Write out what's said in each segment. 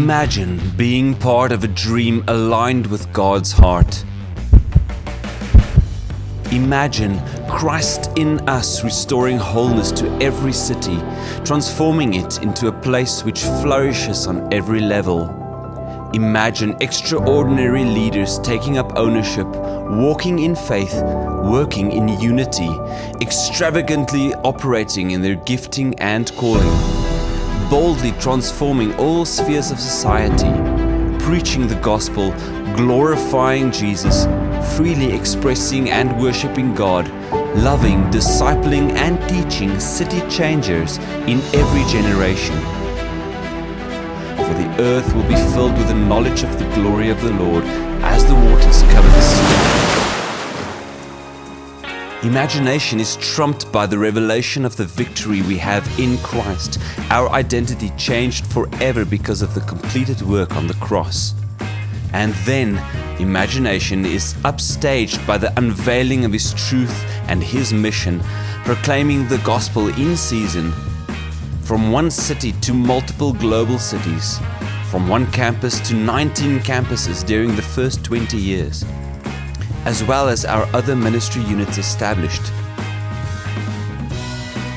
Imagine being part of a dream aligned with God's heart. Imagine Christ in us restoring wholeness to every city, transforming it into a place which flourishes on every level. Imagine extraordinary leaders taking up ownership, walking in faith, working in unity, extravagantly operating in their gifting and calling, boldly transforming all spheres of society, preaching the gospel, glorifying Jesus, freely expressing and worshiping God, loving, discipling and teaching city changers in every generation. For the earth will be filled with the knowledge of the glory of the Lord as the waters cover the sea. Imagination is trumped by the revelation of the victory we have in Christ, our identity changed forever because of the completed work on the cross. And then, imagination is upstaged by the unveiling of His truth and His mission, proclaiming the gospel in season, from one city to multiple global cities, from one campus to 19 campuses during the first 20 years, as well as our other ministry units established.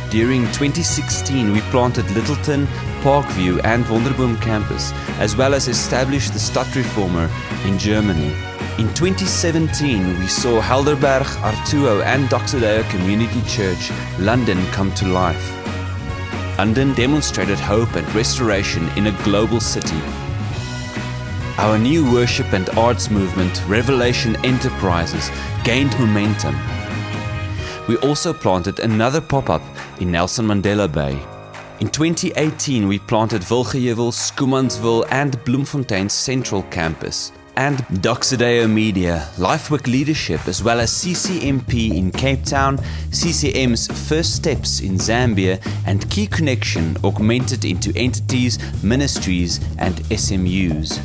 During 2016, we planted Littleton, Parkview and Wonderboom campus, as well as established the Stadtreformer in Germany. In 2017, we saw Helderberg, Artuo and Doxa Deo Community Church, London come to life. London demonstrated hope and restoration in a global city. Our new worship and arts movement, Revelation Enterprises, gained momentum. We also planted another pop-up in Nelson Mandela Bay. In 2018, we planted Wilgejevel, Schoemansville and Bloemfontein's Central Campus, and Doxa Deo Media, Lifework Leadership, as well as CCMP in Cape Town, CCM's First Steps in Zambia, and Key Connection augmented into entities, ministries, and SMUs.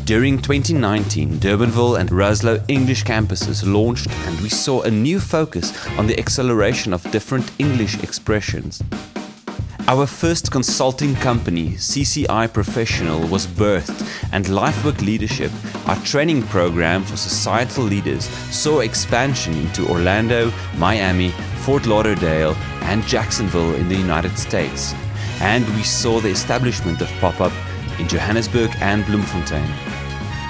During 2019, Durbanville and Raslouw English campuses launched, and we saw a new focus on the acceleration of different English expressions. Our first consulting company, CCI Professional, was birthed, and Lifework Leadership, our training program for societal leaders, saw expansion into Orlando, Miami, Fort Lauderdale, and Jacksonville in the United States. And we saw the establishment of pop-up in Johannesburg and Bloemfontein.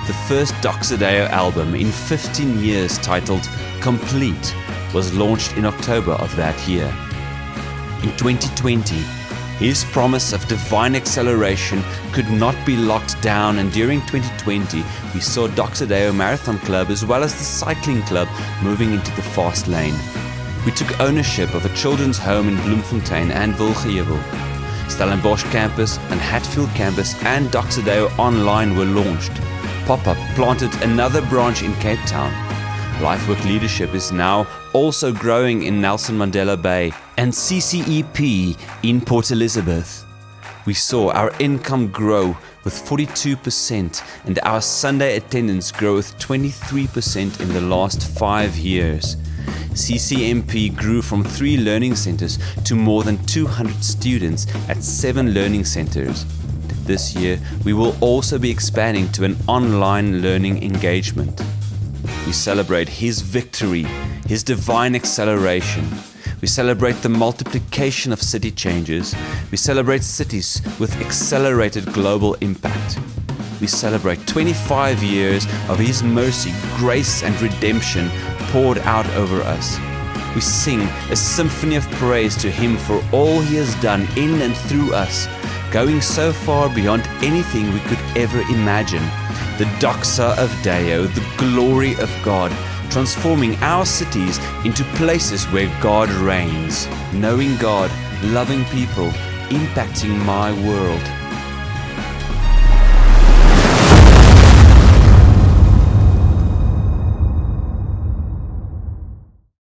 The first Doxa Deo album in 15 years, titled Complete, was launched in October of that year. In 2020, His promise of divine acceleration could not be locked down, and during 2020 we saw Doxa Deo Marathon Club as well as the Cycling Club moving into the fast lane. We took ownership of a children's home in Bloemfontein and Wilgejevel. Stellenbosch campus and Hatfield campus and Doxa Deo Online were launched. Pop-Up planted another branch in Cape Town. Lifework Leadership is now also growing in Nelson Mandela Bay and CCEP in Port Elizabeth. We saw our income grow with 42% and our Sunday attendance grow with 23% in the last 5 years. CCMP grew from 3 learning centers to more than 200 students at 7 learning centers. This year, we will also be expanding to an online learning engagement. We celebrate His victory, His divine acceleration. We celebrate the multiplication of city changes. We celebrate cities with accelerated global impact. We celebrate 25 years of His mercy, grace, and redemption poured out over us. We sing a symphony of praise to Him for all He has done in and through us, going so far beyond anything we could ever imagine. The Doxa of Deo, the glory of God, transforming our cities into places where God reigns. Knowing God, loving people, impacting my world.